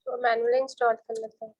तो manually install कर लेते हैं।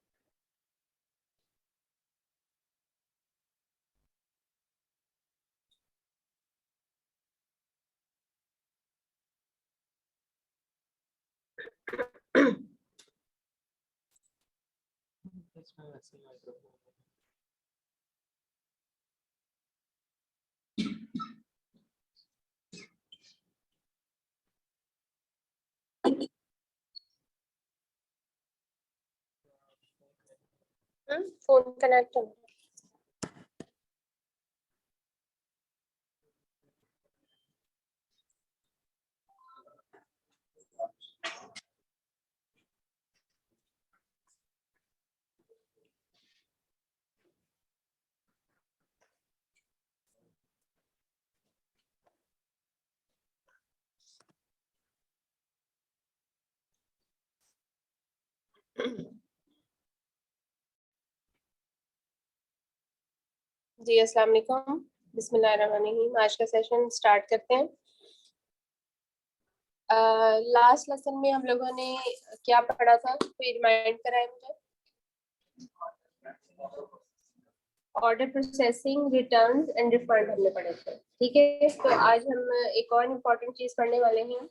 फोन कनेक्ट है। जी अस्सलाम वालेकुम, बिस्मिल्लाहिर्रहमानिर्रहीम। आज का सेशन स्टार्ट करते हैं। लास्ट लेसन में हम लोगों ने क्या पढ़ा था, कोई रिमाइंड कराए मुझे? Order processing, returns and refund हमने पढ़े थे। ठीक है, तो आज हम एक और इम्पोर्टेंट चीज पढ़ने वाले हैं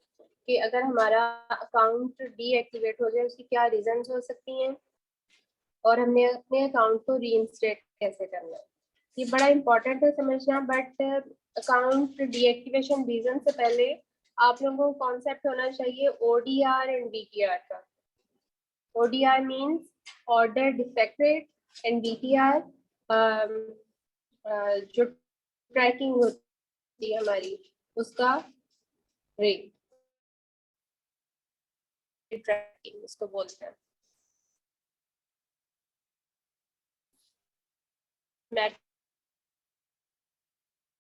कि अगर हमारा अकाउंट डीएक्टिवेट हो जाए उसकी क्या रीजंस हो सकती हैं और हमने अपने अकाउंट को रीइंस्टेट कैसे करना है। ये बड़ा इम्पोर्टेंट है समझना। बट अकाउंट डीएक्टिवेशन रीजन से पहले आप लोगों को कॉन्सेप्ट होना चाहिए ओडीआर एंड बीटीआर का। ODR means order defected and BTR जो ट्रैकिंग होती है हमारी उसका रेट, ट्रैकिंग उसको बोलते हैं।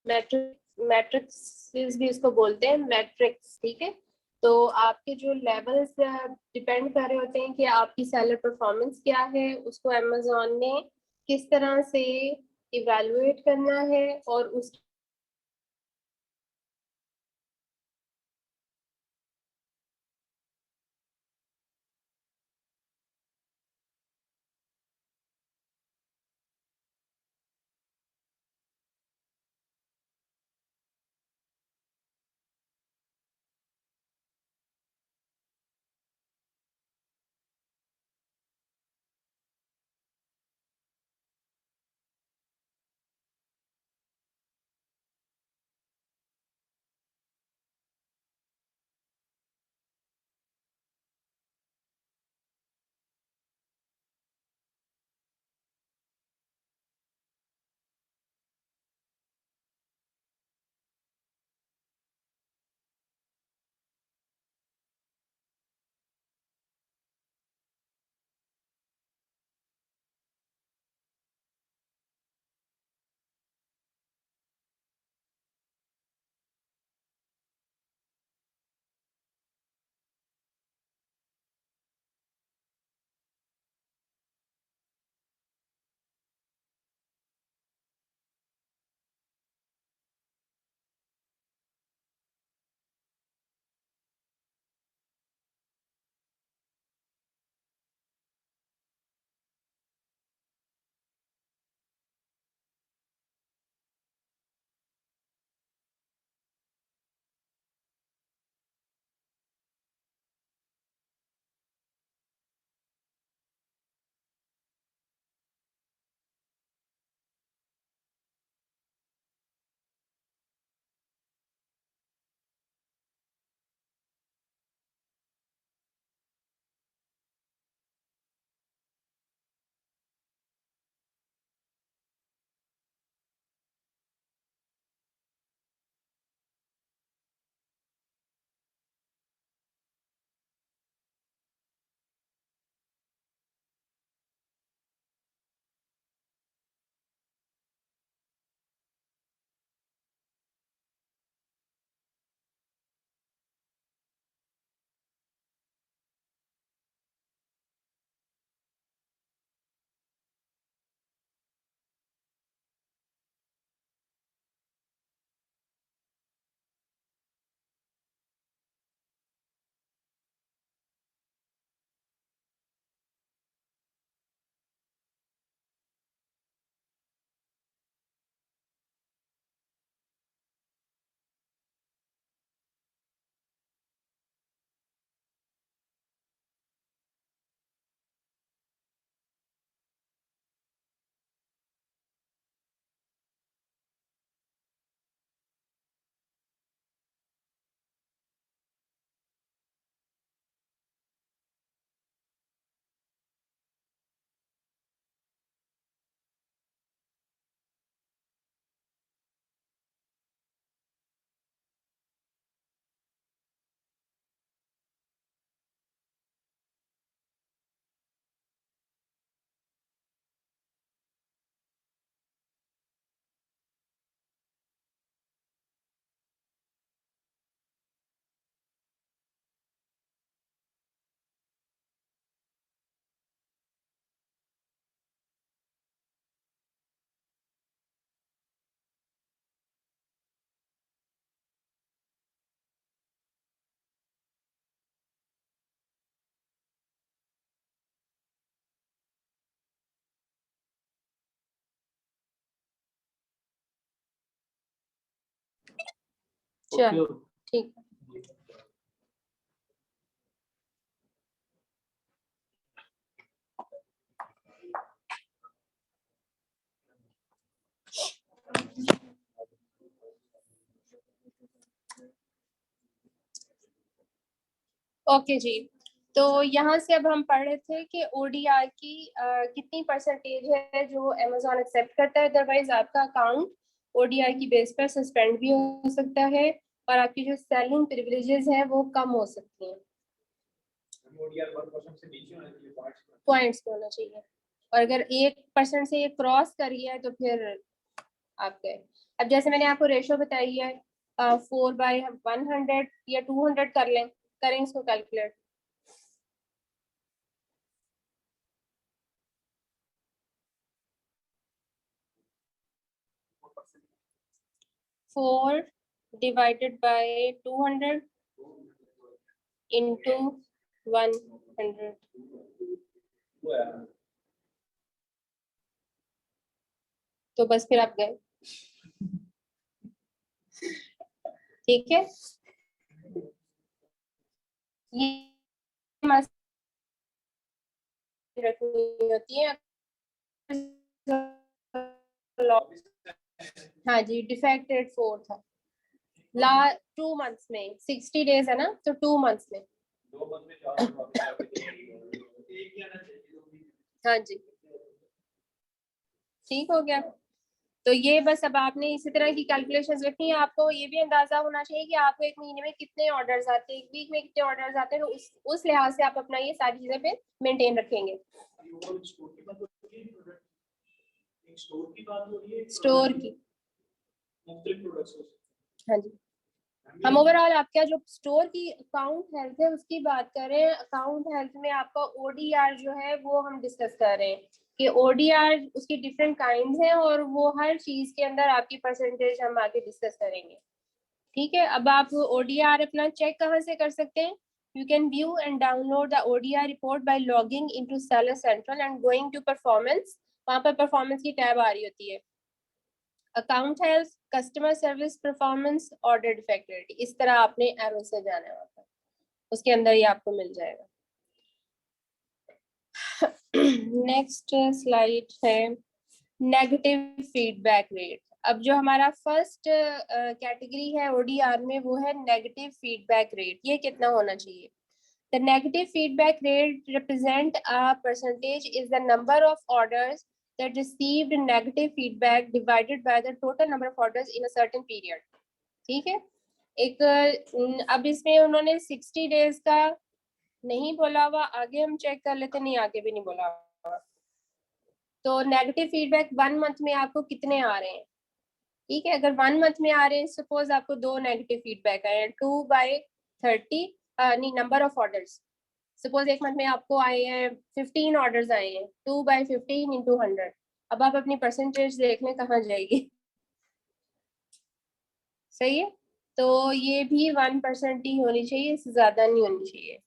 मैट्रिक्स भी उसको बोलते हैं, मैट्रिक्स। ठीक है, तो आपके जो लेवल्स डिपेंड कर रहे होते हैं कि आपकी सेलर परफॉर्मेंस क्या है, उसको अमेज़न ने किस तरह से इवैल्यूएट करना है और उस चलो ठीक है। ओके जी, तो यहाँ से अब हम पढ़ रहे थे कि ओडीआर की कितनी परसेंटेज है जो अमेजोन एक्सेप्ट करता है, अदरवाइज आपका अकाउंट ओडीआर की बेस पर सस्पेंड भी हो सकता है और आपकी जो सेलिंग प्रिविलेजेस हैं वो कम हो सकती हैं। पॉइंट्स होना चाहिए, और अगर 1% से ये क्रॉस करी है तो फिर आप गए। अब जैसे मैंने आपको रेशो बताई है 4/100 या 200 कर लें, करें इसको कैलकुलेट। 4 divided by 200 into 100, तो बस फिर आप गए। ठीक है, ये रखनी होती है। हाँ जी, डिफेक्ट रेट 4 था 2 मंथ्स में, 60 डेज है ना, तो 2 मंथ्स में। हाँ जी, ठीक हो गया। तो ये बस अब आपने इसी तरह की कैलकुलेशंस रखनी है। आपको ये भी अंदाजा होना चाहिए कि आपको एक महीने में कितने ऑर्डर्स आते हैं, एक वीक में कितने ऑर्डर्स आते हैं, तो उस लिहाज से आप अपना ये सारी चीजें पे मेंटेन रखेंगे। स्टोर की, हाँ जी, हम ओवरऑल आपका जो स्टोर की अकाउंट हेल्थ है उसकी बात कर रहे हैं। अकाउंट हेल्थ में आपका ओडीआर जो है वो हम डिस्कस कर रहे हैं कि ओडीआर उसकी डिफरेंट काइंड्स हैं और वो हर चीज के अंदर आपकी परसेंटेज हम आगे डिस्कस करेंगे। ठीक है, अब आप ओडीआर अपना चेक कहाँ से कर सकते हैं? You can view and download the ODR report by logging into seller central and going to performance. वहां पर परफॉर्मेंस की टैब आ रही होती है, account health, customer service performance, order defectivity, इस तरह आपने एरो से जाना है वहां पर, उसके अंदर ही आपको मिल जाएगा। नेक्स्ट स्लाइड है नेगेटिव फीडबैक रेट। अब जो हमारा फर्स्ट कैटेगरी है ओडीआर में वो है नेगेटिव फीडबैक रेट। ये कितना होना चाहिए? The negative feedback rate represent a percentage is the number of orders that received negative feedback divided by the total number of orders in a certain period. ठीक है, एक अब इसमें उन्होंने 60 डेज का नहीं बोला हुआ, आगे हम चेक कर लेते, नहीं आगे भी नहीं बोला हुआ। तो नेगेटिव फीडबैक 1 मंथ में आपको कितने आ रहे हैं? ठीक है, अगर 1 मंथ में आ रहे हैं, सपोज आपको 2 नेगेटिव फीडबैक आए हैं 2/30 नहीं नंबर ऑफ ऑर्डर्स, सपोज एक मंथ में आपको आए हैं 15 ऑर्डर्स आए हैं, 2/15 into 100। अब आप अपनी परसेंटेज देख लें कहाँ जाएगी। सही है, तो ये भी 1% ही होनी चाहिए, इससे ज्यादा नहीं होनी चाहिए।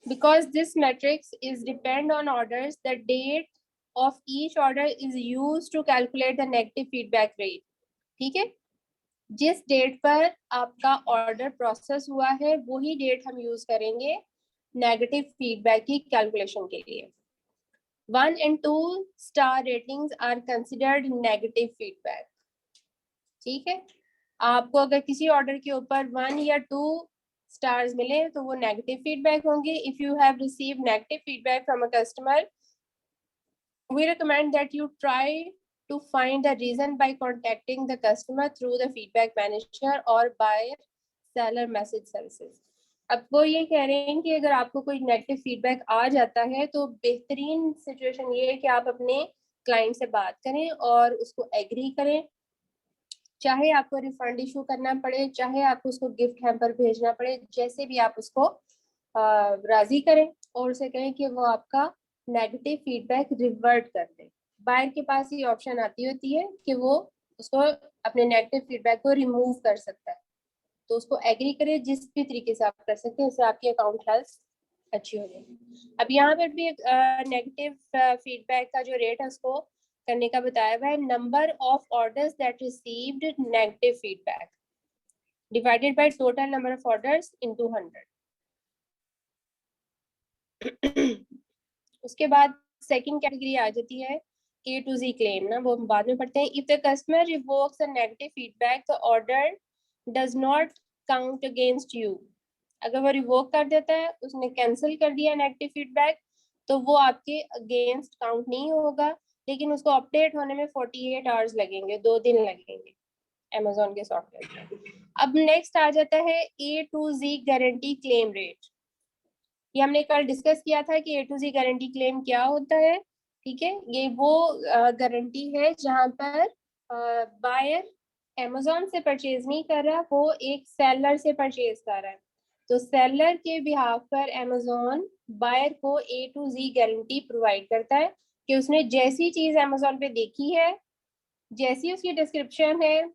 Because this matrix is depend on orders, the date of each order is use to calculate the negative feedback rate. ठीक है, जिस डेट पर आपका ऑर्डर प्रोसेस हुआ है वही डेट हम यूज करेंगे नेगेटिव फीडबैक की कैलकुलेशन के लिए। 1 and 2 star ratings are considered negative feedback. ठीक है, आपको अगर किसी ऑर्डर के ऊपर 1 या 2 स्टार्स मिले तो वो नेगेटिव फीडबैक होंगे। If you have received negative feedback from a customer, we recommend that you try to find the reason by contacting the customer through the feedback manager or by seller message services. अब वो ये कह रहे हैं कि अगर आपको कोई नेगेटिव फीडबैक आ जाता है तो बेहतरीन सिचुएशन ये है कि आप अपने क्लाइंट से बात करें और उसको एग्री करें, चाहे आपको रिफंड इशू करना पड़े, चाहे आपको उसको गिफ्ट हैम्पर भेजना पड़े, जैसे भी आप उसको राजी करें और उसे कहें कि वो आपका नेगेटिव फीडबैक रिवर्ट कर दे। बायर के पास ये ऑप्शन आती होती है कि वो उसको अपने नेगेटिव फीडबैक को रिमूव कर सकता है, तो उसको एग्री करें, जिस भी तरीके से आप कर सकते हैं, उससे आपकी अकाउंट हेल्थ अच्छी हो जाएगी। अब यहाँ पर भी नेगेटिव फीडबैक का जो रेट है उसको करने का बताया हुआ है, number of orders that received negative feedback. Divided by total number of orders into 100। उसके बाद सेकंड कैटेगरी आ जाती है A to Z क्लेम ना, वो हम बाद में पढ़ते हैं। If the customer revokes a negative feedback the order does not count against you. अगर वो रिवोक कर देता है, उसने कैंसिल कर दिया नेगेटिव फीडबैक, तो वो आपके अगेंस्ट काउंट नहीं होगा, लेकिन उसको अपडेट होने में 48 आवर्स लगेंगे, 2 दिन लगेंगे अमेजोन के सॉफ्टवेयर में। अब नेक्स्ट आ जाता है A to Z guarantee claim rate. ये हमने कल डिस्कस किया था कि A to Z guarantee claim क्या होता है। ठीक है, ये वो गारंटी है जहां पर बायर अमेजोन से परचेज नहीं कर रहा, वो एक सेलर से परचेज कर रहा है। तो सेलर के बिहाफ पर अमेजोन बायर को A to Z guarantee provide करता है कि उसने जैसी चीज अमेजोन पे देखी है, जैसी उसकी डिस्क्रिप्शन है,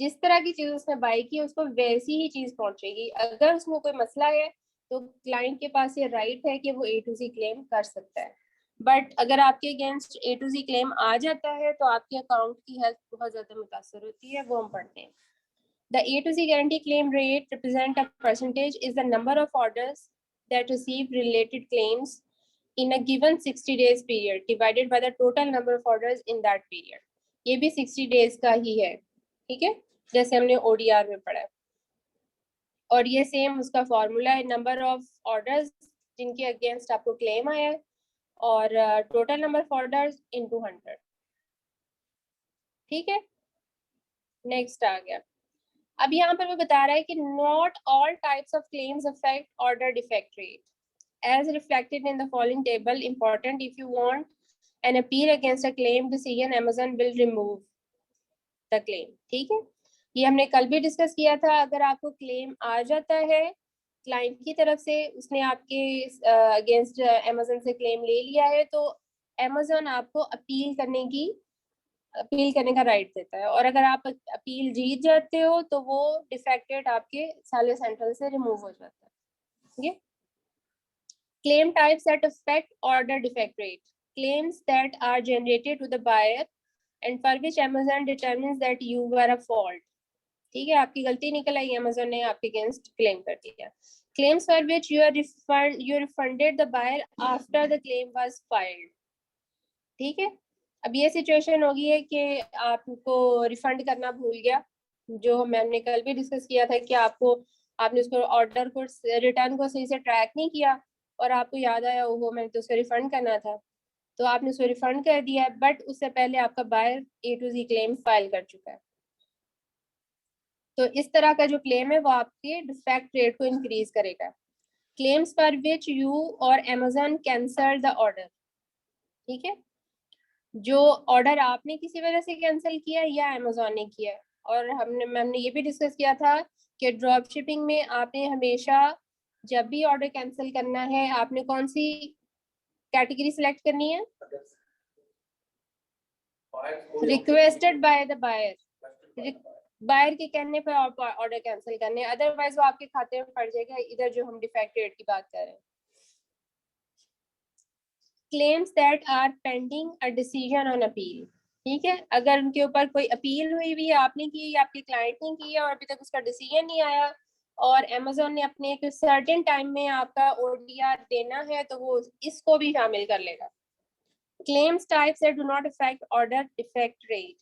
जिस तरह की चीज उसने बाय की, उसको वैसी ही चीज पहुंचेगी। अगर उसमें कोई मसला है तो क्लाइंट के पास ये राइट है कि वो A to Z क्लेम कर सकता है। बट अगर आपके against A to Z claim आ जाता है तो आपके अकाउंट की हेल्थ बहुत ज्यादा मुतासर होती है, वो हम पढ़ते हैं। The A to Z guarantee claim rate represent a percentage is the number of orders that receive related claims in a given 60 days period divided by the total number of orders in that period। ये भी 60 days का ही है, ठीक है, जैसे हमने ODR में पढ़ा है। और ये सेम उसका फॉर्मूला है, नंबर ऑफ ऑर्डर्स जिनके अगेंस्ट आपको क्लेम आया है और total number of orders into 100। ठीक है, नेक्स्ट आ गया। अब यहाँ पर वो बता रहा है कि not all types of claims affect order defect rate as reflected in the following table. Important, if you want an appeal against a claim decision Amazon will remove the claim. ठीक है, ये हमने कल भी डिस्कस किया था। अगर आपको क्लेम आ जाता है क्लाइंट की तरफ से, उसने आपके अगेंस्ट अमेज़न से क्लेम ले लिया है, तो अमेज़न आपको अपील करने का राइट देता है। और अगर आप अपील जीत जाते हो तो वो डिफेक्टेड आपके साले सेंट्रल से रिमूव हो जाता है। ठीक है, claim types that affect order defect rate, claims that are generated to the buyer and for which Amazon determines that you were a fault। ठीक है, आपकी गलती निकल आई, अमेज़न ने आपके अगेंस्ट क्लेम कर दिया। claims for which you refunded the buyer after the claim was filed। ठीक है, अब ये सिचुएशन होगी है कि आपको रिफंड करना भूल गया, जो मैंने कल भी डिस्कस किया था कि आपने उसको ऑर्डर को रिटर्न को सही से ट्रैक नहीं किया और आपको याद आया वो मैंने तो उसको रिफंड करना था, तो आपने उसको रिफंड कर दिया, बट उससे पहले आपका buyer A to Z claim file कर चुका है। तो इस तरह का जो क्लेम है वो आपके डिफेक्ट रेट को इंक्रीज करेगा। क्लेम्स फॉर विच यू और अमेज़न कैंसल द ऑर्डर। ठीक है, जो ऑर्डर आपने किसी वजह से कैंसिल किया या अमेज़न ने किया, और हमने ये भी डिस्कस किया था कि ड्रॉप शिपिंग में आपने हमेशा जब भी ऑर्डर कैंसिल करना है, आपने कौन सी कैटेगरी सिलेक्ट करनी है? Requested by the buyer, buyer के कहने पर आप ऑर्डर कैंसिल करने, अदरवाइज वो आपके खाते में पड़ जाएगा। इधर जो हम डिफेक्ट रेट की बात कर रहे हैं, claims that are pending a decision on appeal. ठीक है, अगर उनके ऊपर कोई अपील हुई भी आपने की या आपके क्लाइंट ने की है और अभी तक उसका डिसीजन नहीं आया और अमेज़न ने अपने एक सर्टेन टाइम में आपका ODR देना है, तो वो इसको भी शामिल कर लेगा। claims types that do not affect order defect rate,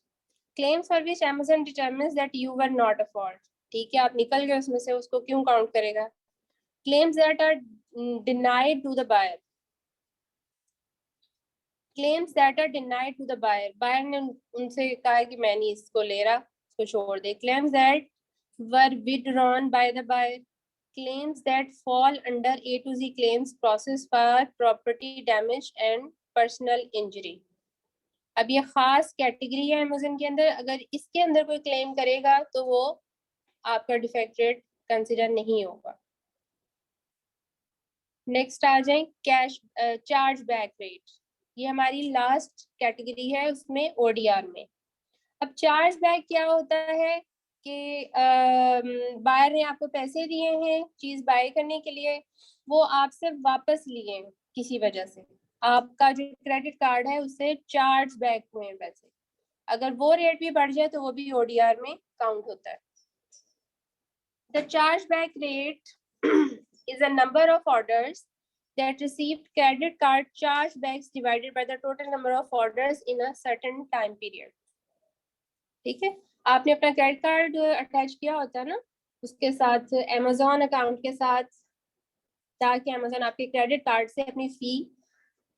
claims for which Amazon determines that you were not a fault। ठीक है, आप निकल गए उसमें से, उसको क्यों काउंट करेगा? claims that are denied to the buyer, claims that are denied to the buyer, buyer ने उनसे कहा कि मैं नहीं इसको ले रहा, इसको छोड़ दे। claims that were withdrawn by the buyer, claims that fall under A to Z claims process for property damage and personal injury। अब ये खास कैटेगरी है अमेज़न के अंदर, अगर इसके अंदर कोई क्लेम करेगा तो वो आपका डिफेक्ट रेट कंसिडर नहीं होगा। नेक्स्ट आ जाए कैश चार्ज बैक रेट, ये हमारी लास्ट कैटेगरी है उसमें ODR में। अब चार्ज बैक क्या होता है कि बायर ने आपको पैसे दिए हैं चीज बाय करने के लिए, वो आपसे वापस लिए किसी वजह से, आपका जो क्रेडिट कार्ड है उससे चार्ज बैक हुए हैं पैसे, अगर वो रेट भी बढ़ जाए तो वो भी ODR में काउंट होता है। The chargeback rate is a number of orders that received credit card chargebacks divided by the total number of orders in a certain time period. ठीक है, आपने अपना क्रेडिट कार्ड अटैच किया होता है ना उसके साथ Amazon अकाउंट के साथ, ताकि Amazon आपके क्रेडिट कार्ड से अपनी फी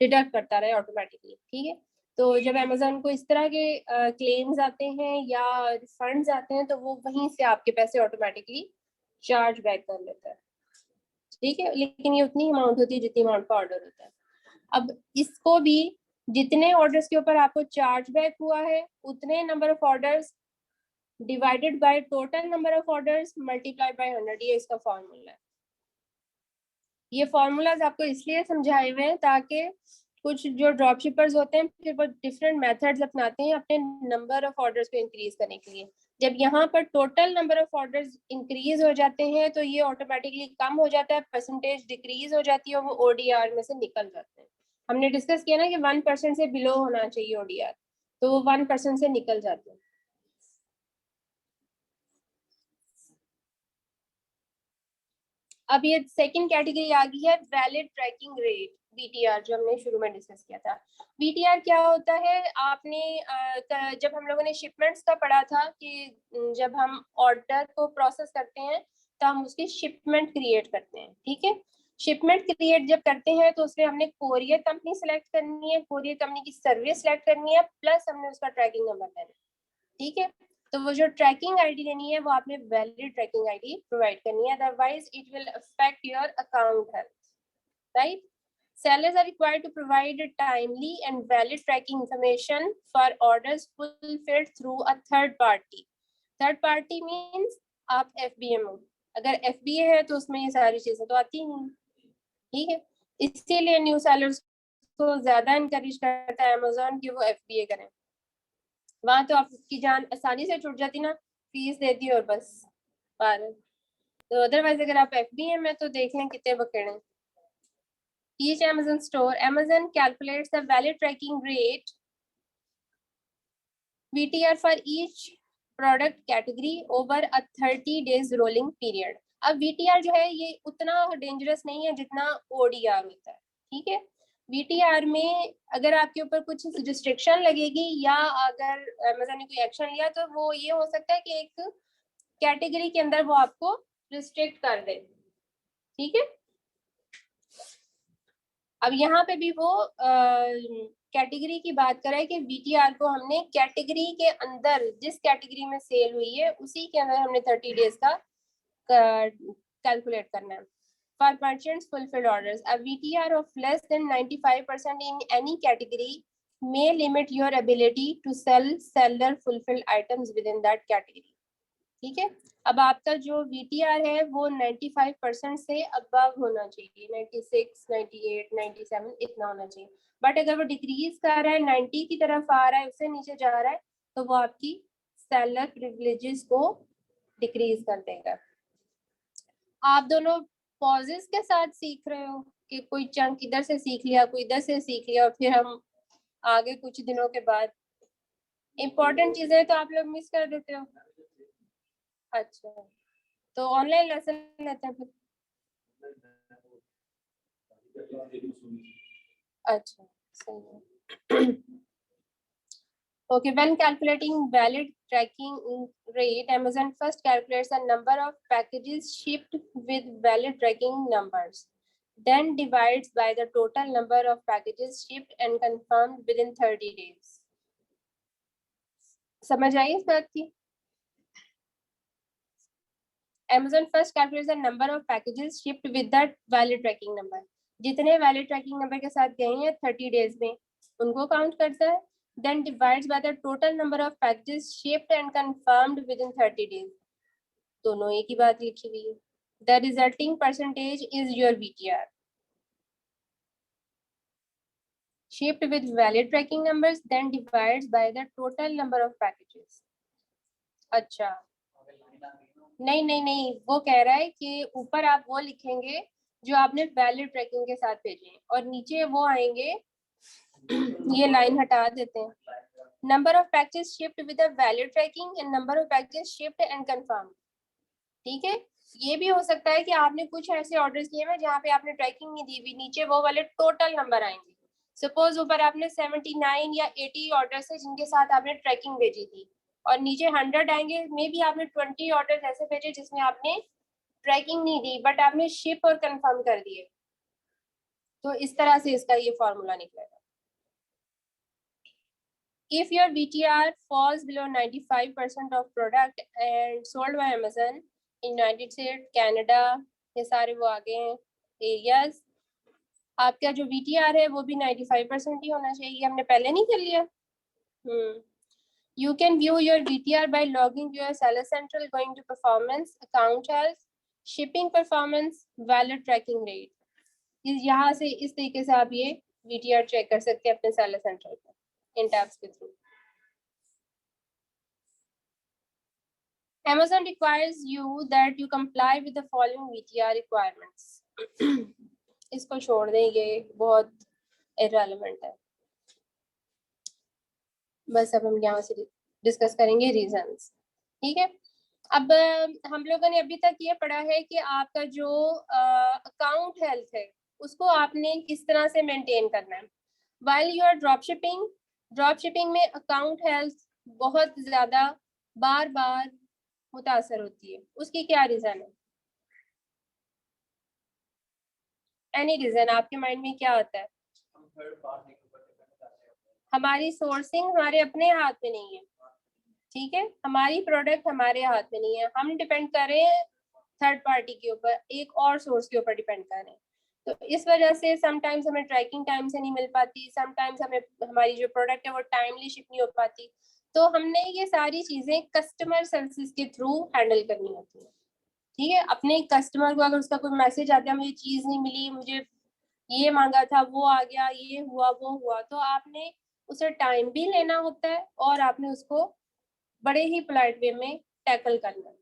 डिडक्ट करता रहे ऑटोमेटिकली। ठीक है, तो जब Amazon को इस तरह के क्लेम्स आते हैं या रिफंड्स आते हैं तो वो वहीं से आपके पैसे ऑटोमेटिकली चार्ज बैक कर लेता है। ठीक है, लेकिन ये उतनी अमाउंट होती है जितनी अमाउंट का ऑर्डर होता है। अब इसको भी जितने ऑर्डर्स के ऊपर आपको चार्ज बैक हुआ है उतने number of orders divided by total number of orders multiply by 100, ये इसका फॉर्मूला है। ये फॉर्मूलाज आपको इसलिए समझाए हुए हैं ताकि कुछ जो ड्रॉप शिपर्स होते हैं फिर वो डिफरेंट मेथड्स अपनाते हैं अपने नंबर ऑफ ऑर्डर्स को इंक्रीज करने के लिए। जब यहाँ पर total number of orders increase हो जाते हैं तो ये ऑटोमेटिकली कम हो जाता है, परसेंटेज डिक्रीज हो जाती है और वो ओडीआर में से निकल जाते हैं। हमने डिस्कस किया ना कि 1% से बिलो होना चाहिए ओडीआर, तो वो 1% से निकल जाते हैं। अब ये सेकंड कैटेगरी आ गई है वैलिड ट्रैकिंग रेट, वीटीआर, जो हमने शुरू में डिस्कस किया था। वीटीआर क्या होता है, आपने जब हम लोगों ने शिपमेंट्स का पढ़ा था कि जब हम ऑर्डर को प्रोसेस करते हैं तो हम उसकी शिपमेंट क्रिएट करते हैं। ठीक है, शिपमेंट क्रिएट जब करते हैं तो उसमें हमने कोरियर कंपनी सेलेक्ट करनी है, कोरियर कंपनी की सर्विस सेलेक्ट करनी है, प्लस हमने उसका ट्रैकिंग नंबर देना है। ठीक है, तो वो जो ट्रैकिंग आईडी लेनी है वो आपने वैलिड ट्रैकिंग आईडी प्रोवाइड करनी है, otherwise it will affect your account health, right. Sellers are required to provide timely and valid tracking information for orders fulfilled through a third party. Third party means आप FBM हो, अगर FBA है तो उसमें ये सारी चीजें तो आती नहीं। ठीक है, इसीलिए न्यू सेलर्स को ज्यादा इनकरेज करता है Amazon कि वो FBA करें। वहां तो आपकी जान आसानी से छूट जाती ना, फीस देती और बस पार। तो अदरवाइज अगर आप FBA में तो देख लें कितने बकेड़े। Each Amazon store, Amazon calculates the valid tracking rate VTR for each product category over a 30 days rolling period. अब VTR जो है ये उतना डेंजरस नहीं है जितना ODR होता है। ठीक है, VTR में अगर आपके ऊपर कुछ रिस्ट्रिक्शन लगेगी या अगर Amazon ने कोई एक्शन लिया तो वो ये हो सकता है कि एक कैटेगरी के अंदर वो आपको रिस्ट्रिक्ट कर दे। ठीक है, अब यहाँ पे भी वो कैटेगरी की बात कर रहा है कि वीटीआर को हमने कैटेगरी के अंदर जिस कैटेगरी में सेल हुई है उसी के अंदर हमने 30 डेज का कैलकुलेट करना है। For merchants fulfilled orders, a VTR of less than 95% in any category may limit your ability to sell seller fulfilled items within that category. ठीक है, अब आपका जो VTR है वो 95% से अबव होना चाहिए, 96, 98, 97 इतना होना चाहिए। बट अगर वो डिक्रीज कर रहा है 90 की तरफ आ रहा है, उससे नीचे जा रहा है, तो वो आपकी सेलर प्रिविलेजेस को डिक्रीज कर देगा। आप दोनों पॉजेस के साथ सीख रहे हो कि कोई चंक इधर से सीख लिया, कोई इधर से सीख लिया और फिर हम आगे कुछ दिनों के बाद इम्पोर्टेंट चीजें तो आप लोग मिस कर देते हो। अच्छा, तो ऑनलाइन लेसन लेते हैं फिर। अच्छा, सही है। Okay, when calculating valid tracking rate, Amazon first calculates the number of packages shipped with valid tracking numbers, then divides by the total number of packages shipped and confirmed within 30 days. समझ आई इस बात की? Amazon first calculates the number of packages shipped with that valid tracking number. जितने valid tracking number के साथ गए हैं 30 days में उनको काउंट करता है, then divides by the total number of packages shipped and confirmed within 30 days. दोनों एक ही बात लिखी हुई है। The resulting percentage is your VTR. Shipped with valid tracking numbers, then divides by the total number of packages. अच्छा, नहीं नहीं नहीं, वो कह रहा है कि ऊपर आप वो लिखेंगे जो आपने वैलिड ट्रैकिंग के साथ भेजे हैं और नीचे वो आएंगे, ये लाइन हटा देते हैं, number of packages shipped with a valid tracking and number of packages shipped and confirm. ठीक है, ये भी हो सकता है कि आपने कुछ ऐसे ऑर्डर्स किए हैं जहाँ पे आपने ट्रैकिंग नहीं दी हुई, नीचे वो वाले टोटल नंबर आएंगे। सपोज ऊपर आपने 79 या 80 ऑर्डर्स है जिनके साथ आपने ट्रैकिंग भेजी थी, और नीचे 100 आएंगे, मे बी आपने 20 ऑर्डर्स ऐसे भेजे जिसमें आपने ट्रैकिंग नहीं दी बट आपने शिप और कंफर्म कर दिए। तो इस तरह से इसका ये फॉर्मूला निकलेगा। If your VTR falls below 95% of product and sold by Amazon in United States, Canada, ये सारे वो आगे हैं एरियाज, आपका जो VTR है वो भी 95% ही होना चाहिए। हमने पहले नहीं कर लिया। You can view your VTR by logging your Seller Central, going to performance, account health, shipping performance, valid tracking rate. यहाँ से इस तरीके से आप ये VTR चेक कर सकते हैं अपने Seller Central पर इन टैब्स के through. Amazon requires you that you comply with the following VTR requirements. इसको छोड़ दें, ये बहुत irrelevant है। बस अब हम यहाँ से डिस्कस करेंगे रीजंस। ठीक है, अब हम लोगों ने अभी तक ये पढ़ा है कि आपका जो अकाउंट हेल्थ है उसको आपने किस तरह से मेंटेन करना है। While you are drop shipping में अकाउंट हेल्थ बहुत ज्यादा बार बार मुतासर होती है। उसकी क्या रीजन है? एनी रीजन आपके माइंड में क्या आता है? हमारी सोर्सिंग हमारे अपने हाथ में नहीं है। ठीक है, हमारी प्रोडक्ट हमारे हाथ में नहीं है, हम डिपेंड कर रहे हैं थर्ड पार्टी के ऊपर, एक और सोर्स के ऊपर डिपेंड कर रहे हैं। तो इस वजह से समटाइम्स हमें ट्रैकिंग टाइम से नहीं मिल पाती, समटाइम्स हमें हमारी जो प्रोडक्ट है वो टाइमली शिप नहीं हो पाती। तो हमने ये सारी चीजें कस्टमर सर्विस के थ्रू हैंडल करनी होती है। ठीक है, अपने कस्टमर को अगर उसका कोई मैसेज आता है मुझे चीज नहीं मिली, मुझे ये मांगा था वो आ गया, ये हुआ वो हुआ, तो आपने उसे टाइम भी लेना होता है और आपने उसको बड़े ही पोलाइट वे में टैकल करना है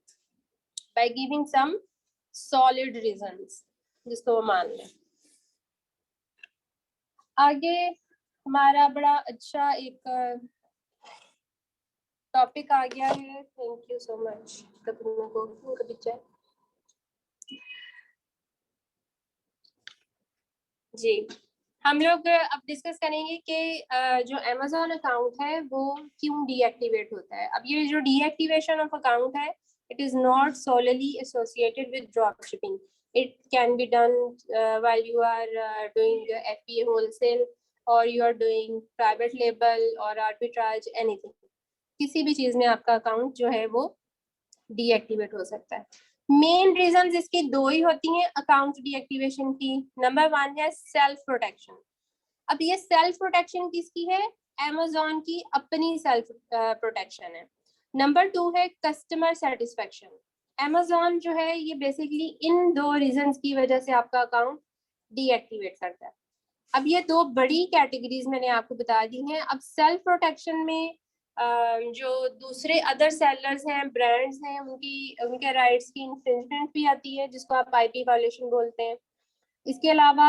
by giving some solid reasons जिसको वो मान लें। आगे हमारा बड़ा अच्छा एक टॉपिक आ गया है। Thank you so much. जी, हम लोग अब डिस्कस करेंगे कि जो अमेज़न अकाउंट है वो क्यों डीएक्टिवेट होता है। अब ये जो डीएक्टिवेशन ऑफ अकाउंट है, it is not solely associated with drop shipping. It can be done while you are doing FBA wholesale or you are doing private label or arbitrage, anything. किसी भी चीज में आपका अकाउंट जो है वो deactivate हो सकता है। मेन रीजन इसकी दो ही होती हैं अकाउंट डीएक्टिवेशन की। नंबर 1 है सेल्फ प्रोटेक्शन। अब ये सेल्फ प्रोटेक्शन किसकी है? Amazon की अपनी सेल्फ प्रोटेक्शन है। नंबर 2 है कस्टमर सेटिस्फेक्शन। Amazon जो है ये बेसिकली इन दो रीजंस की वजह से आपका अकाउंट डीएक्टिवेट करता है। अब ये दो बड़ी कैटेगरीज मैंने आपको बता दी हैं। अब सेल्फ प्रोटेक्शन में जो दूसरे अदर सेलर्स हैं, ब्रांड्स हैं, उनके राइट्स की इंफ्रिंजमेंट भी आती है जिसको आप आईपी वायलेशन बोलते हैं। इसके अलावा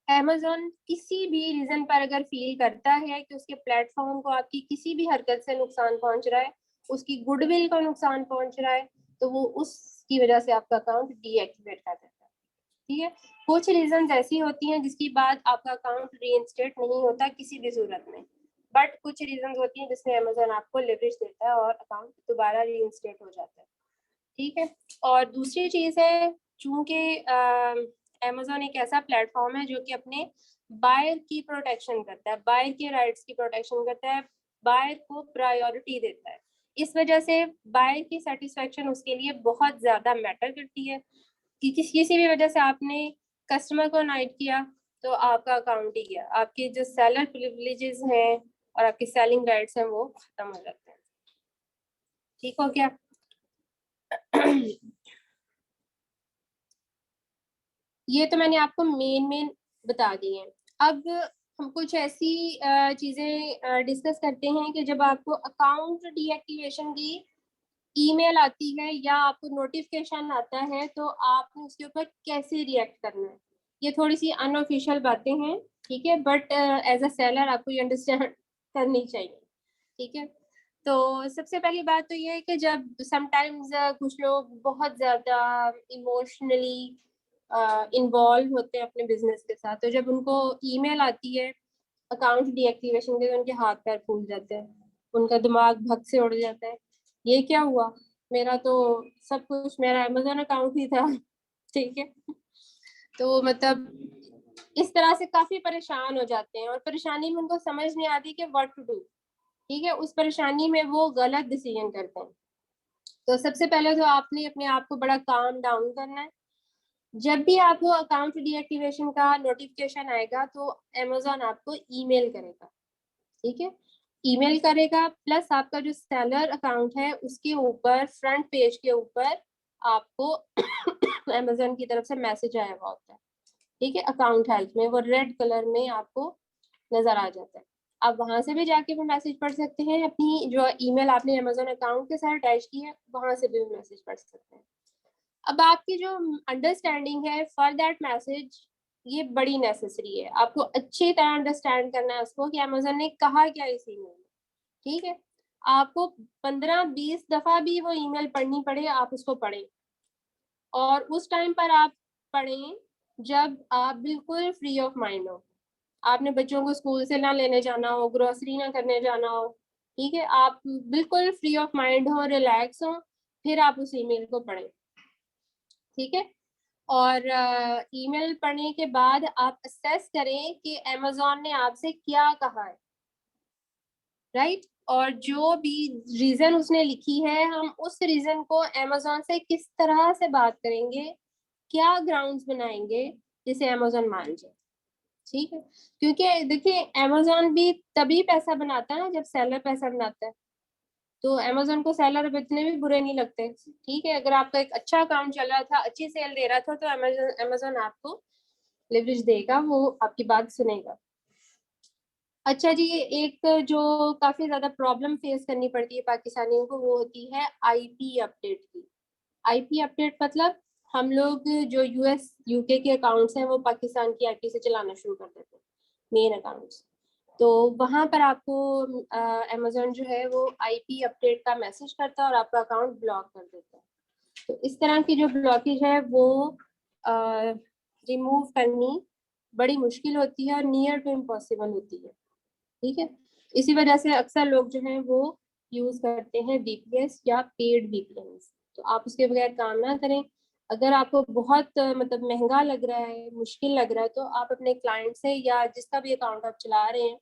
Amazon किसी भी रीजन पर अगर फील करता है कि उसके प्लेटफॉर्म को आपकी किसी भी हरकत से नुकसान पहुंच रहा है, उसकी गुडविल को नुकसान पहुंच रहा है, तो वो उसकी वजह से आपका अकाउंट डीएक्टिवेट कर देता है। ठीक है, कुछ रीजन ऐसी होती हैं जिसकी बाद आपका अकाउंट रीइंस्टेट नहीं होता किसी भी सूरत में, बट कुछ रीजन होती हैं जिसमें Amazon आपको लिवरेज देता है और अकाउंट दोबारा रीइंस्टेट हो जाता है। ठीक है, और दूसरी चीज है, चूंकि Amazon एक ऐसा प्लेटफॉर्म है जो कि अपने बायर की प्रोटेक्शन करता है, बायर के राइट्स की प्रोटेक्शन करता है, बायर को प्रायोरिटी देता है। इस वजह से बायर की सेटिस्फेक्शन उसके लिए बहुत ज्यादा मैटर करती है कि किसी भी वजह से आपने कस्टमर को नाइट किया तो आपका अकाउंट ही गया, आपके जो सेलर प्रिविलेजेस हैं और आपके सेलिंग राइट्स हैं वो खत्म हो जाते हैं। ठीक हो गया? ये तो मैंने आपको मेन बता दी हैं। अब हम कुछ ऐसी चीजें डिस्कस करते हैं कि जब आपको अकाउंट डीएक्टिवेशन की ईमेल आती है या आपको नोटिफिकेशन आता है तो आपने उसके ऊपर कैसे रिएक्ट करना है। ये थोड़ी सी अनऑफिशियल बातें हैं, ठीक है, बट एज अ सेलर आपको ये अंडरस्टैंड करनी चाहिए। ठीक है, तो सबसे पहली बात तो ये है कि जब समटाइम्स कुछ लोग बहुत ज़्यादा इमोशनली इन्वॉल्व होते हैं अपने बिजनेस के साथ, तो जब उनको ईमेल आती है अकाउंट डीएक्टिवेशन के, तो उनके हाथ पैर फूल जाते हैं, उनका दिमाग भग से उड़ जाता है, ये क्या हुआ, मेरा तो सब कुछ मेरा अमेजोन अकाउंट ही था। ठीक है, तो मतलब इस तरह से काफी परेशान हो जाते हैं और परेशानी में उनको समझ नहीं आती कि व्हाट टू डू। ठीक है, उस परेशानी में वो गलत डिसीजन करते हैं। तो सबसे पहले तो आपने अपने आप को बड़ा काम डाउन करना है। जब भी आपको अकाउंट डीएक्टिवेशन का नोटिफिकेशन आएगा तो अमेजोन आपको ईमेल करेगा। ठीक है, ईमेल करेगा, प्लस आपका जो सेलर अकाउंट है उसके ऊपर फ्रंट पेज के ऊपर आपको अमेजोन की तरफ से मैसेज आया हुआ होता है। ठीक है, अकाउंट हेल्प में वो रेड कलर में आपको नजर आ जाता है। आप वहां से भी जाके वो मैसेज पढ़ सकते हैं, अपनी जो ईमेल आपने अमेजोन अकाउंट के साथ अटैच की है वहां से भी मैसेज पढ़ सकते हैं। अब आपकी जो अंडरस्टैंडिंग है फॉर दैट मैसेज, ये बड़ी नेसेसरी है। आपको अच्छी तरह अंडरस्टैंड करना है उसको कि अमेजोन ने कहा क्या इस ईमेल में। ठीक है, आपको 15-20 दफा भी वो ईमेल पढ़नी पड़े, आप उसको पढ़ें, और उस टाइम पर आप पढ़ें जब आप बिल्कुल फ्री ऑफ माइंड हो, आपने बच्चों को स्कूल से ना लेने जाना हो, ग्रोसरी ना करने जाना हो। ठीक है, आप बिल्कुल फ्री ऑफ माइंड हो, रिलैक्स हो, फिर आप उस ईमेल को पढ़ें। ठीक है, और ईमेल पढ़ने के बाद आप असेस करें कि अमेजोन ने आपसे क्या कहा है, राइट। और जो भी रीजन उसने लिखी है, हम उस रीजन को अमेजोन से किस तरह से बात करेंगे, क्या ग्राउंड्स बनाएंगे जिसे अमेजोन मान जाए। ठीक है, क्योंकि देखिए अमेजोन भी तभी पैसा बनाता है ना जब सेलर पैसा बनाता है। तो अमेजोन को सेलर अब इतने भी बुरे नहीं लगते। ठीक है, अगर आपका एक अच्छा अकाउंट चल रहा था, अच्छी सेल दे रहा था, तो अमेजोन आपको लिवरेज देगा, वो आपकी बात सुनेगा। अच्छा जी, एक जो काफी ज्यादा प्रॉब्लम फेस करनी पड़ती है पाकिस्तानियों को, वो होती है आईपी अपडेट की। आईपी अपडेट मतलब हम लोग जो यूएस यूके के अकाउंट्स हैं वो पाकिस्तान की आईपी से चलाना शुरू कर देते हैं, मेन अकाउंट्स। तो वहां पर आपको अमेजोन जो है वो आईपी अपडेट का मैसेज करता है और आपका अकाउंट ब्लॉक कर देता है। तो इस तरह की जो ब्लॉकेज है वो रिमूव करनी बड़ी मुश्किल होती है और नियर टू इम्पॉसिबल होती है। ठीक है, इसी वजह से अक्सर लोग जो हैं वो यूज करते हैं वीपीएस या पेड वीपीएस। तो आप उसके बगैर काम ना करें। अगर आपको बहुत मतलब महंगा लग रहा है, मुश्किल लग रहा है, तो आप अपने क्लाइंट से या जिसका भी अकाउंट आप चला रहे हैं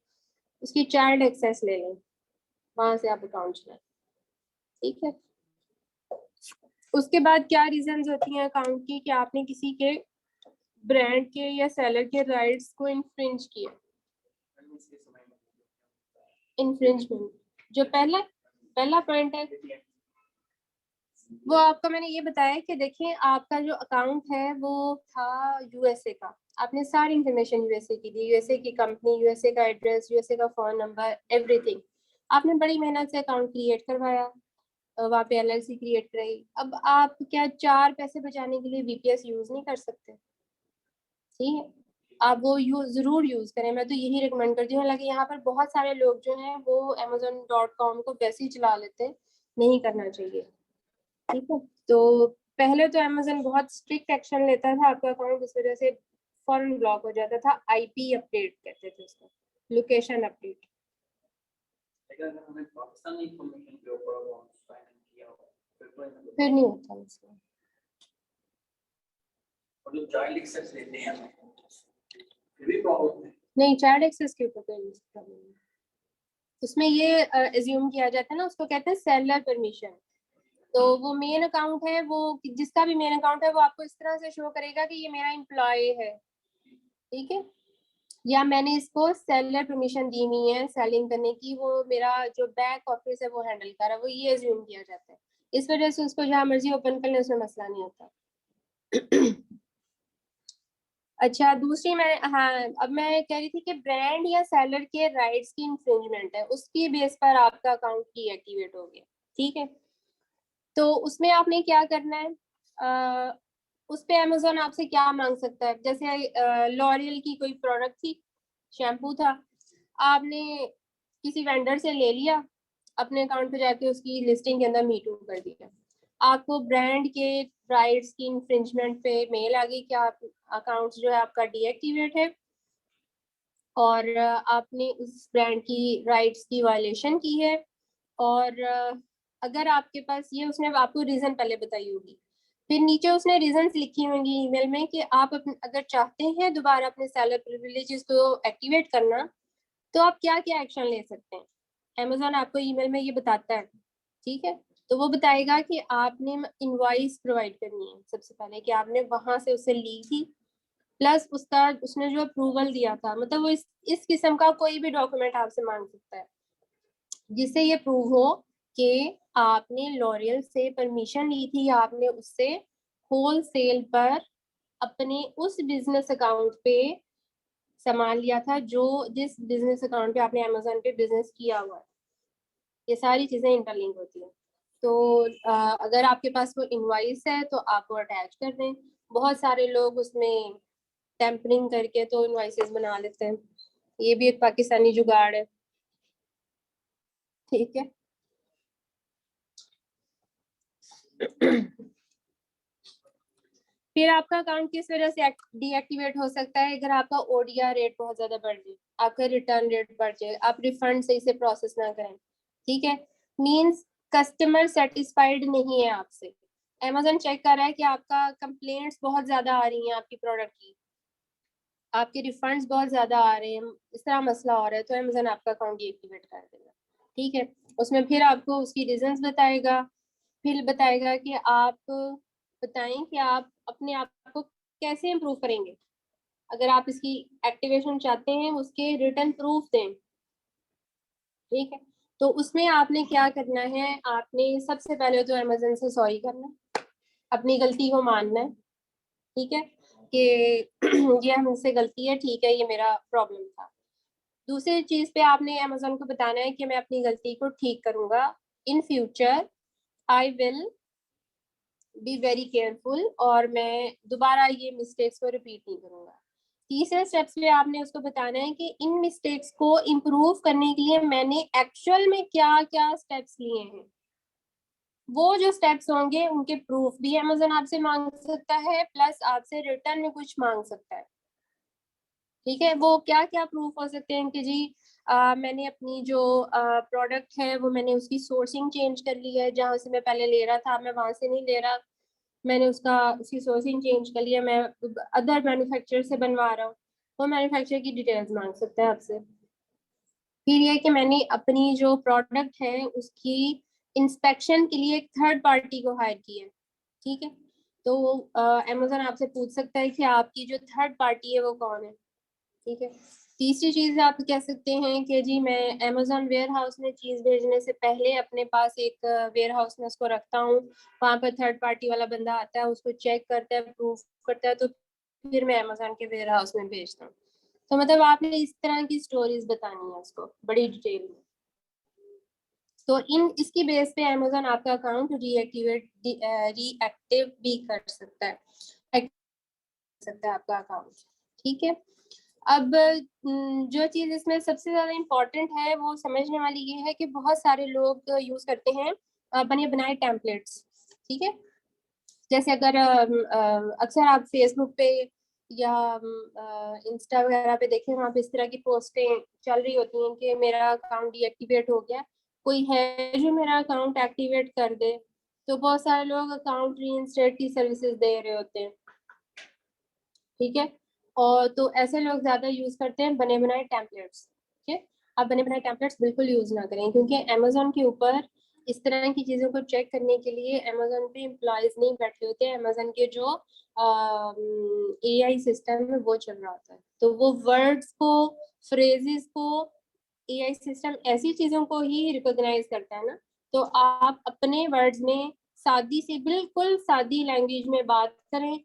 उसकी चाइल्ड एक्सेस ले लें, वहां से आप अकाउंट चलाएं। ठीक है, उसके बाद क्या रीजंस होती हैं अकाउंट की कि आपने किसी के ब्रांड के या सेलर के राइट्स को इन्फ्रिंज किया। इन्फ्रिंजमेंट जो पहला पहला पॉइंट है वो आपका मैंने ये बताया कि देखिए आपका जो अकाउंट है वो था यूएसए का, आपने सारी इंफॉर्मेशन यूएसए की दी, यूएसए की कंपनी, यूएसए का एड्रेस, यूएसए का फोन नंबर, एवरीथिंग। आपने बड़ी मेहनत से अकाउंट क्रिएट करवाया, वहाँ पे एलएलसी क्रिएट कराई। अब आप क्या 4 पैसे बचाने के लिए वीपीएस यूज नहीं कर सकते? ठीक है, आप वो जरूर यूज करें, मैं तो यही रिकमेंड करती हूँ। हालांकि यहाँ पर बहुत सारे लोग जो हैं वो amazon.com को वैसे ही चला लेते हैं, नहीं करना चाहिए। ठीक है, तो पहले तो अमेजन बहुत स्ट्रिक्ट एक्शन लेता था आपका अकाउंट, इस वजह से फॉरन ब्लॉक हो जाता था। आईपी अपडेट कहते थे उसको, लोकेशन अपडेट। फिर नहीं होता उसमें, नहीं चाइल्ड एक्सेस के ऊपर कोई प्रॉब्लम नहीं। उसमें ये एज्यूम किया जाता है ना, उसको कहते हैं सेलर परमिशन। तो वो मेन अकाउंट है, वो जिसका भी मेन अकाउंट है वो आपको इस तरह से शो करेगा कि ये मेरा एम्प्लॉय है। ठीक है, या मैंने इसको सेलर परमिशन दी हुई है सेलिंग करने की, वो मेरा जो बैक ऑफिस है वो हैंडल कर रहा है, वो ये एज्यूम किया जाता है। इस वजह से उसको जहाँ मर्जी ओपन कर ले, उसमें मसला नहीं होता। अच्छा, दूसरी मैं, हाँ, अब मैं कह रही थी कि ब्रांड या सेलर के राइट्स की इंफ्रिंजमेंट है, उसकी बेस पर आपका अकाउंट डीएक्टिवेट हो गया। ठीक है, तो उसमें आपने क्या करना है, उस पे अमेजोन आपसे क्या मांग सकता है। जैसे लॉरियल की कोई प्रोडक्ट थी, शैम्पू था, आपने किसी वेंडर से ले लिया, अपने अकाउंट पे जाके उसकी लिस्टिंग के अंदर मी टू कर दिया, आपको ब्रांड के राइट्स की इंफ्रिंजमेंट पे मेल आ गई कि आप अकाउंट जो है आपका डीएक्टिवेट है और आपने उस ब्रांड की राइट्स की वायलेशन की है। और अगर आपके पास ये, उसने आपको रीजन पहले बताई होगी, फिर नीचे उसने रीजंस लिखी होंगी ईमेल में कि आप अगर चाहते हैं दोबारा अपने सेलर प्रिविलेजेस को एक्टिवेट करना तो आप क्या क्या एक्शन ले सकते हैं। अमेजोन आपको ईमेल में ये बताता है, ठीक है। तो वो बताएगा कि आपने इनवॉइस प्रोवाइड करनी है सबसे पहले, कि आपने वहां से उसे ली थी, प्लस उसका उसने जो अप्रूवल दिया था, मतलब वो इस किस्म का कोई भी डॉक्यूमेंट आपसे मांग सकता है जिससे ये प्रूव हो कि आपने लॉरियल से परमिशन ली थी, आपने उससे होल सेल पर अपने उस बिजनेस अकाउंट पे सामान लिया था जो जिस बिजनेस अकाउंट पे आपने अमेजोन पे बिजनेस किया हुआ है। ये सारी चीजें इंटरलिंक होती हैं। तो अगर आपके पास वो इनवॉइस है तो आप वो अटैच कर दें। बहुत सारे लोग उसमें टेम्परिंग करके तो इनवॉइसेस बना लेते हैं, ये भी एक पाकिस्तानी जुगाड़ है, ठीक है। फिर आपका अकाउंट किस वजह से डीएक्टिवेट हो सकता है, अगर आपका ओडीआर रेट बहुत ज्यादा बढ़ जाए, आपका रिटर्न रेट बढ़ जाए, आप रिफंड सही से प्रोसेस ना करें, ठीक है। मींस कस्टमर सेटिस्फाइड नहीं है आपसे, अमेजोन चेक कर रहा है कि आपका कंप्लेंट्स बहुत ज्यादा आ रही हैं आपकी प्रोडक्ट की, आपके रिफंड्स बहुत ज्यादा आ रहे हैं, इस तरह मसला हो रहा है, तो अमेजोन आपका अकाउंट डीएक्टिवेट कर देगा, ठीक है। उसमें फिर आपको उसकी रीजंस बताएगा, फिर बताएगा कि आप बताएं कि आप अपने आप को कैसे इम्प्रूव करेंगे। अगर आप इसकी एक्टिवेशन चाहते हैं उसके रिटर्न प्रूफ दें, ठीक है। तो उसमें आपने क्या करना है, आपने सबसे पहले तो अमेजन से सॉरी करना है, अपनी गलती को मानना है, ठीक है, कि ये हमसे गलती है, ठीक है, ये मेरा प्रॉब्लम था। दूसरी चीज पे आपने अमेजोन को बताना है कि मैं अपनी गलती को ठीक करूंगा, in future I will be very careful, और मैं दोबारा ये मिस्टेक्स को रिपीट नहीं करूंगा। तीसरे स्टेप्स पे आपने उसको बताना है कि इन मिस्टेक्स को इम्प्रूव करने के लिए मैंने एक्चुअल में क्या क्या स्टेप्स लिए हैं। वो जो स्टेप्स होंगे उनके प्रूफ भी अमेजोन आपसे मांग सकता है, प्लस आपसे रिटर्न में कुछ मांग सकता है, ठीक है। वो क्या क्या प्रूफ हो सकते हैं कि जी मैंने अपनी जो प्रोडक्ट है वो मैंने उसकी सोर्सिंग चेंज कर ली है, जहां से मैं पहले ले रहा था मैं वहां से नहीं ले रहा, मैंने उसकी सोर्सिंग चेंज कर लिया, मैं अदर मैन्युफैक्चरर से बनवा रहा हूँ, वो मैन्युफैक्चरर की डिटेल्स मांग सकता है आपसे। फिर ये कि मैंने अपनी जो प्रोडक्ट है उसकी इंस्पेक्शन के लिए एक थर्ड पार्टी को हायर किया है, ठीक है। तो अमेजोन आपसे पूछ सकता है कि आपकी जो थर्ड पार्टी है वो कौन है, ठीक है। तीसरी चीज आप कह सकते हैं कि जी मैं अमेजोन वेयर हाउस में चीज भेजने से पहले अपने पास एक वेयर हाउस में उसको रखता हूँ, वहां पर थर्ड पार्टी वाला बंदा आता है, उसको चेक करता है, प्रूफ करता है, तो फिर मैं अमेजोन के वेयर हाउस में भेजता हूँ। तो मतलब आपने इस तरह की स्टोरीज बतानी है उसको बड़ी डिटेल में। तो इन इसकी बेस पे अमेजोन आपका अकाउंट रीएक्टिव भी कर सकता है, आपका अकाउंट, ठीक है। अब जो चीज इसमें सबसे ज्यादा इम्पोर्टेंट है वो समझने वाली ये है कि बहुत सारे लोग यूज करते हैं बने बनाए टेम्पलेट्स, ठीक है। जैसे अगर अक्सर आप फेसबुक पे या इंस्टा वगैरह पे देखें, वहाँ पे इस तरह की पोस्टें चल रही होती हैं कि मेरा अकाउंट डीएक्टिवेट हो गया, कोई है जो मेरा अकाउंट एक्टिवेट कर दे। तो बहुत सारे लोग अकाउंट रीइंस्टेट की सर्विसेज दे रहे होते हैं, ठीक है। और तो ऐसे लोग ज्यादा यूज करते हैं बने बनाए टेम्पलेट्स, ठीक है। आप बने बनाए टेम्पलेट्स बिल्कुल यूज ना करें, क्योंकि अमेजोन के ऊपर इस तरह की चीजों को चेक करने के लिए अमेजोन पे एम्प्लॉयज नहीं बैठे होते हैं, अमेजोन के जो एआई सिस्टम है वो चल रहा होता है, तो वो वर्ड्स को, फ्रेजेस को, एआई सिस्टम ऐसी चीजों को ही रिकॉग्नाइज करता है ना। तो आप अपने वर्ड्स में सादी से, बिल्कुल सादी लैंग्वेज में बात करें,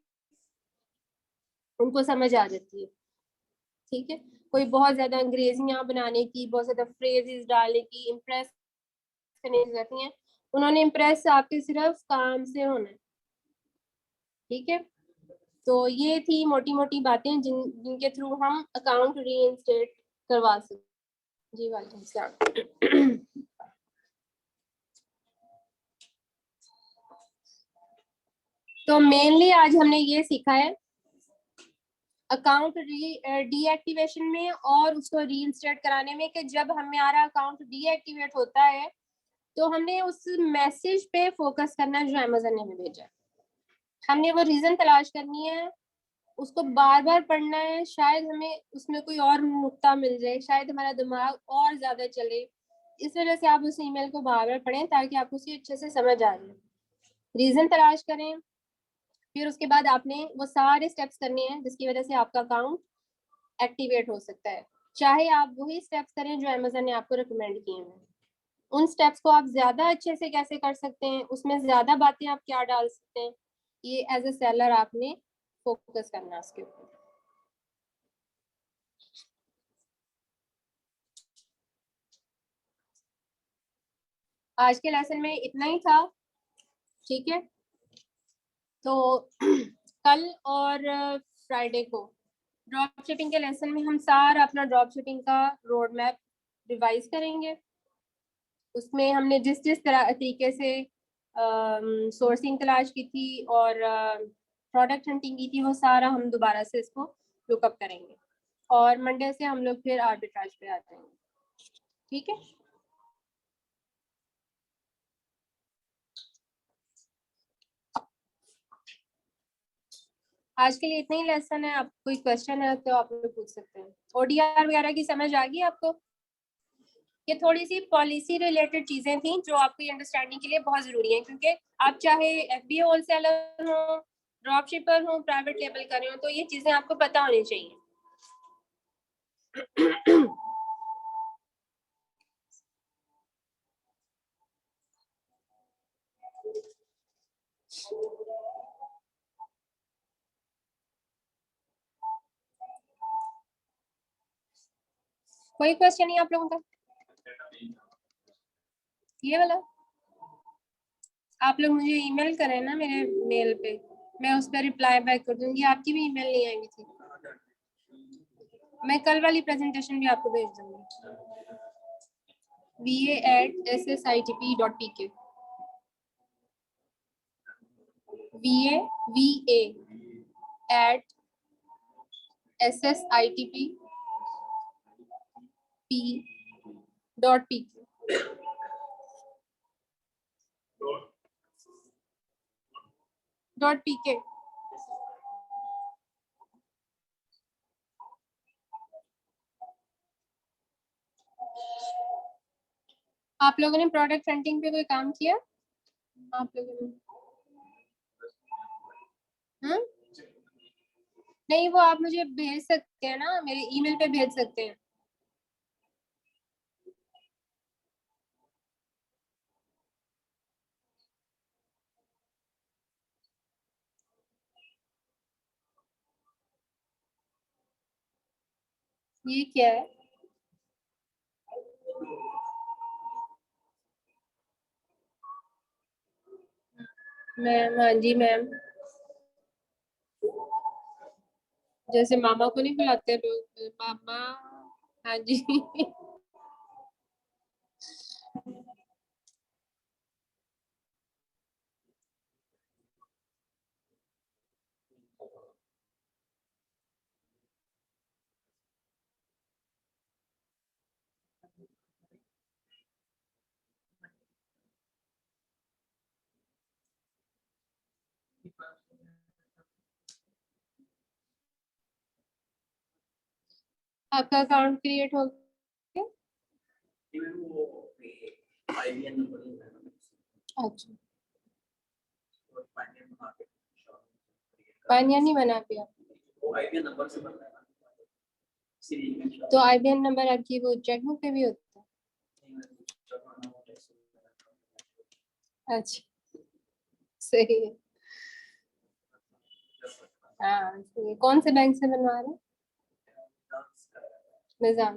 उनको समझ आ जाती है, ठीक है। कोई बहुत ज्यादा अंग्रेजियां बनाने की, बहुत ज्यादा फ्रेजेस डालने की, इम्प्रेस करने की जरूरत नहीं है, उन्होंने इम्प्रेस आपके सिर्फ काम से होना है, ठीक है। तो ये थी मोटी मोटी बातें जिनके थ्रू हम अकाउंट रीइंस्टेट करवा सकते। जी वालेकुम सलाम। तो मेनली आज हमने ये सीखा है अकाउंट डीएक्टिवेशन में और उसको रीइंस्टेट कराने में, कि जब हमारा अकाउंट डीएक्टिवेट होता है तो हमने उस मैसेज पे फोकस करना है जो अमेजन ने हमें भेजा है। हमने वो रीजन तलाश करनी है, उसको बार बार पढ़ना है, शायद हमें उसमें कोई और नुक्ता मिल जाए, शायद हमारा दिमाग और ज्यादा चले। इस वजह से आप उस ईमेल को बार बार पढ़ें ताकि आपको उसे अच्छे से समझ आ जाए। रीजन तलाश करें, फिर उसके बाद आपने वो सारे स्टेप्स करने हैं जिसकी वजह से आपका अकाउंट एक्टिवेट हो सकता है। चाहे आप वही स्टेप्स करें जो अमेजन ने आपको रिकमेंड किए हैं, उन स्टेप्स को आप ज्यादा अच्छे से कैसे कर सकते हैं, उसमें ज्यादा बातें आप क्या डाल सकते हैं, ये एज ए सेलर आपने फोकस करना है उसके ऊपर। आज के लेसन में इतना ही था, ठीक है। तो कल और फ्राइडे को ड्रॉप शिपिंग के लेसन में हम सारा अपना ड्रॉप शिपिंग का रोड मैप रिवाइज करेंगे। उसमें हमने जिस जिस तरह तरीके से सोर्सिंग तलाश की थी और प्रोडक्ट हंटिंग की थी, वो सारा हम दोबारा से इसको लुकअप करेंगे और मंडे से हम लोग फिर आर्बिट्राज पे आते हैं, ठीक है। आज के लिए इतना ही लेसन है। आप कोई क्वेश्चन है तो आप लोग पूछ सकते हैं। ओडीआर वगैरह की समझ आ गई आपको? ये थोड़ी सी पॉलिसी रिलेटेड चीजें थी जो आपकी अंडरस्टैंडिंग के लिए बहुत जरूरी है, क्योंकि आप चाहे एफबीओ होलसेलर हो, ड्रॉप शिपर हो, प्राइवेट लेबल कर रहे हो, तो ये चीजें आपको पता होनी चाहिए। कोई क्वेश्चन नहीं आप लोगों का? ये वाला आप लोग मुझे ईमेल करें ना मेरे मेल पे, मैं उस पर रिप्लाई बैक कर दूंगी। आपकी भी ईमेल नहीं आई थी, मैं कल वाली प्रेजेंटेशन भी आपको भेज दूंगी। va@ssitp.tk va@ssitp.pk .pk आप लोगों ने प्रोडक्ट फ्रंटिंग पे कोई काम किया? आप लोगों ने? हाँ, नहीं, वो आप मुझे भेज सकते हैं ना, मेरे ईमेल पे भेज सकते हैं। ये क्या है? मैम, हाँ जी मैम। जैसे मामा को नहीं बुलाते लोग, मामा। हाँ जी। आपका अकाउंट क्रिएट हो गया? अच्छा, पानिया नहीं बना पिया? तो आईबीएन नंबर आपकी वो चेकबुक पे भी होता है? अच्छा, सही है। हाँ सही है। कौन से बैंक से बनवा रहे हैं? निजाम।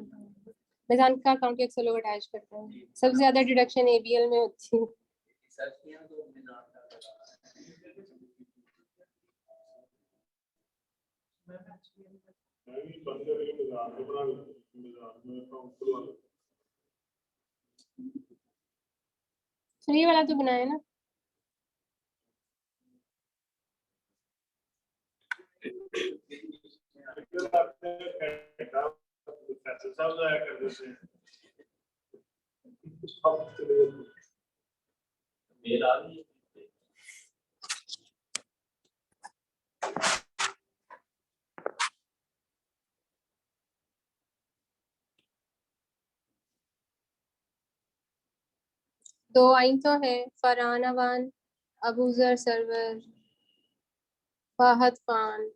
निजाम का अकाउंट अक्सर लोग अटैच करते हैं, सबसे ज्यादा डिडक्शन एबीएल में होती है। फ्री वाला तो बनाया ना? दो आई तो है, फरहान अवान, अबूजर सरवर, फाहद खान।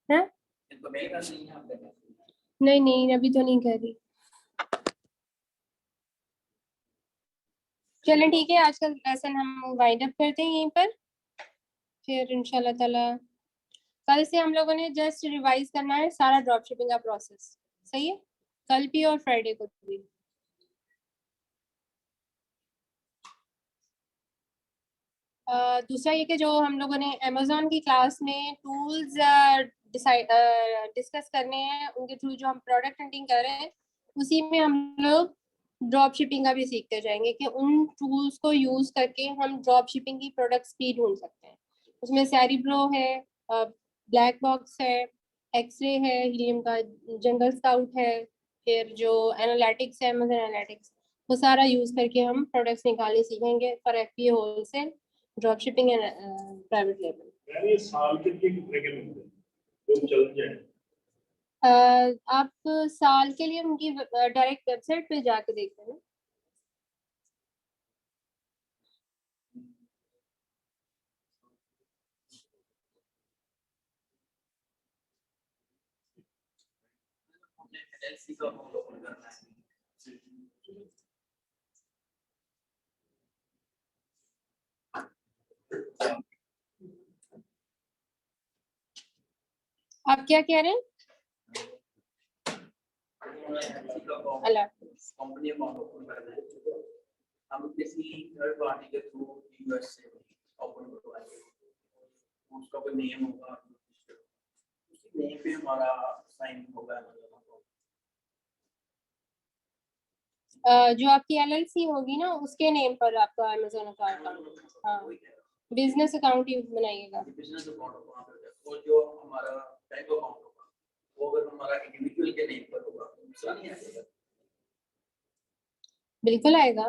है? नहीं नहीं, अभी तो नहीं कर रही। चलें ठीक है, आज का लेसन हम वाइंड अप करते हैं यहीं पर। फिर इंशाल्लाह ताला कल से हम लोगों ने जस्ट रिवाइज करना है सारा ड्रॉप शिपिंग का प्रोसेस। सही है, कल भी और फ्राइडे को भी। दूसरा ये कि जो हम लोगों ने अमेजोन की क्लास में टूल्स डिस्कस करने हैं, उनके थ्रू जो हम प्रोडक्ट हंटिंग कर रहे हैं, उसी में हम लोग ड्रॉप शिपिंग का भी सीखते जाएंगे कि उन टूल्स को यूज करके हम ड्रॉप शिपिंग की प्रोडक्ट्स भी ढूंढ सकते हैं। उसमें सैरिब्रो है, ब्लैक बॉक्स है, एक्सरे है, हीलियम का जंगल स्काउट है, फिर जो एनालिटिक्स है, अमेजन एनालिटिक्स, वो सारा यूज करके हम प्रोडक्ट्स निकालने सीखेंगे for FPA wholesale, drop shipping and private label. यार ये साल के कितने के मिलते हैं तो चल जाए? आप साल के लिए उनकी डायरेक्ट वेबसाइट पे जाके देखते हैं। आप क्या कह रहे हैं? अल्लाह कंपनी अकाउंट ओपन करना है, हम किसी थर्ड पार्टी के थ्रू यूएस से ओपन करवाएंगे। उसका कोई नेम होगा, उसी नेम पे हमारा साइन होगा। जो आपकी एलएलसी होगी ना, उसके नेम पर आपका अमेज़न अकाउंट, हाँ, बिजनेस अकाउंट ही बनाइएगा। बिजनेस अकाउंट और जो हमारा बैंक अकाउंट होगा वो अगर हमारा इंडिविजुअल के नेम पर होगा तो दूसरा नहीं आएगा। बिल्कुल आएगा।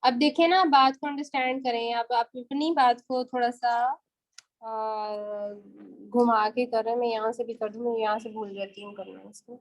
अब देखें ना, बात को अंडरस्टैंड करें। अब आप अपनी बात को थोड़ा सा घुमा के कर रहे हैं। मैं यहाँ से भी कर दूँ, मैं यहाँ से भूल जाती हूँ करना इसको।